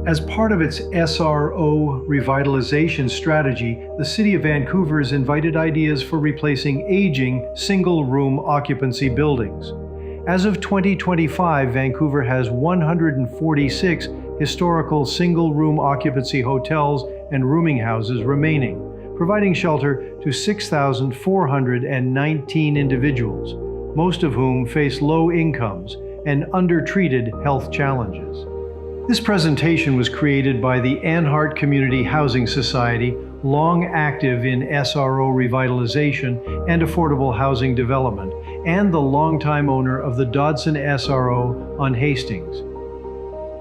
As part of its SRO revitalization strategy, the City of Vancouver has invited ideas for replacing aging single-room occupancy buildings. As of 2025, Vancouver has 146 historical single-room occupancy hotels and rooming houses remaining, providing shelter to 6,419 individuals, most of whom face low incomes and undertreated health challenges. This presentation was created by the Anhart Community Housing Society, long active in SRO revitalization and affordable housing development, and the longtime owner of the Dodson SRO on Hastings.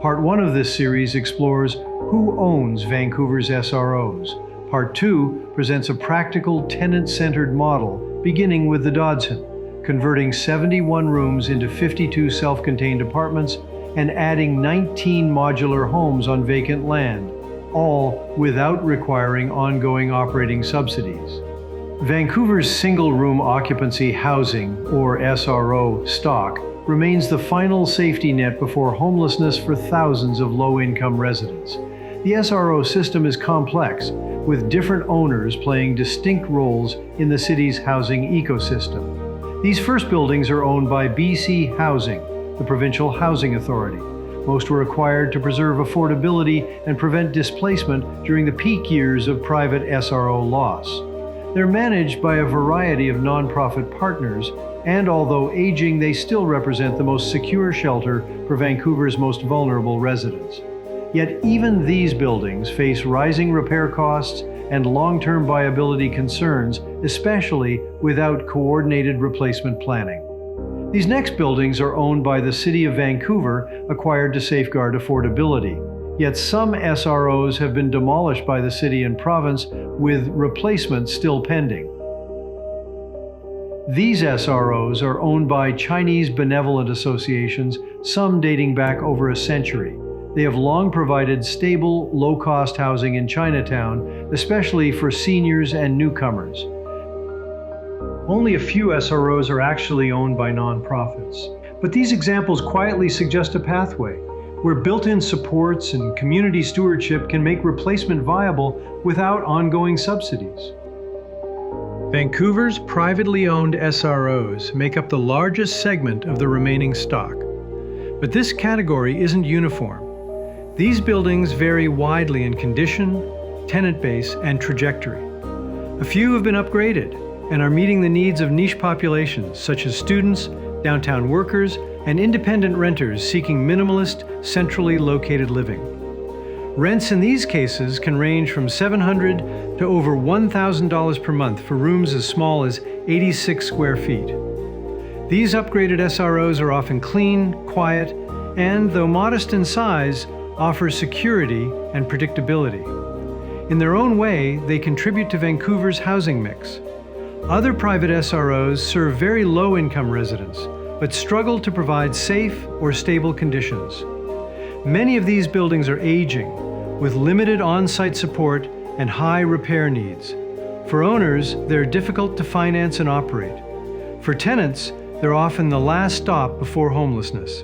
Part 1 of this series explores who owns Vancouver's SROs. Part 2 presents a practical tenant-centered model, beginning with the Dodson, converting 71 rooms into 52 self-contained apartments and adding 19 modular homes on vacant land, all without requiring ongoing operating subsidies. Vancouver's single-room occupancy housing, or SRO, stock remains the final safety net before homelessness for thousands of low-income residents. The SRO system is complex, with different owners playing distinct roles in the city's housing ecosystem. These first buildings are owned by BC Housing, the Provincial Housing Authority. Most were acquired to preserve affordability and prevent displacement during the peak years of private SRO loss. They're managed by a variety of nonprofit partners, and although aging, they still represent the most secure shelter for Vancouver's most vulnerable residents. Yet even these buildings face rising repair costs and long-term viability concerns, especially without coordinated replacement planning. These next buildings are owned by the City of Vancouver, acquired to safeguard affordability. Yet some SROs have been demolished by the city and province, with replacements still pending. These SROs are owned by Chinese benevolent associations, some dating back over a century. They have long provided stable, low-cost housing in Chinatown, especially for seniors and newcomers. Only a few SROs are actually owned by nonprofits. But these examples quietly suggest a pathway where built-in supports and community stewardship can make replacement viable without ongoing subsidies. Vancouver's privately owned SROs make up the largest segment of the remaining stock. But this category isn't uniform. These buildings vary widely in condition, tenant base, and trajectory. A few have been upgraded and are meeting the needs of niche populations such as students, downtown workers, and independent renters seeking minimalist, centrally located living. Rents in these cases can range from $700 to over $1,000 per month for rooms as small as 86 square feet. These upgraded SROs are often clean, quiet, and, though modest in size, offer security and predictability. In their own way, they contribute to Vancouver's housing mix. Other private SROs serve very low-income residents, but struggle to provide safe or stable conditions. Many of these buildings are aging, with limited on-site support and high repair needs. For owners, they're difficult to finance and operate. For tenants, they're often the last stop before homelessness.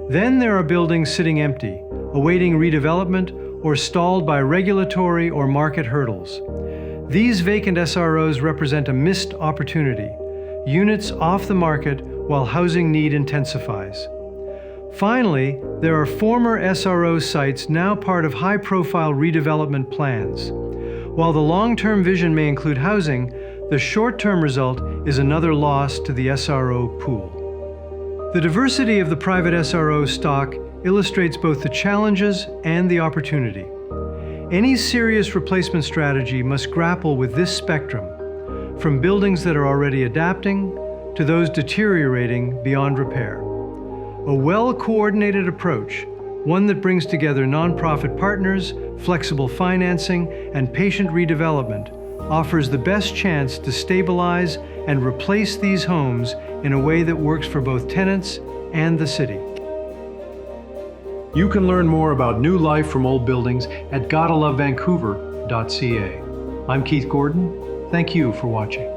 Then there are buildings sitting empty, awaiting redevelopment, or stalled by regulatory or market hurdles. These vacant SROs represent a missed opportunity, units off the market while housing need intensifies. Finally, there are former SRO sites now part of high-profile redevelopment plans. While the long-term vision may include housing, the short-term result is another loss to the SRO pool. The diversity of the private SRO stock illustrates both the challenges and the opportunity. Any serious replacement strategy must grapple with this spectrum, from buildings that are already adapting to those deteriorating beyond repair. A well-coordinated approach, one that brings together nonprofit partners, flexible financing, and patient redevelopment, offers the best chance to stabilize and replace these homes in a way that works for both tenants and the city. You can learn more about new life from old buildings at gottalovevancouver.ca. I'm Keith Gordon. Thank you for watching.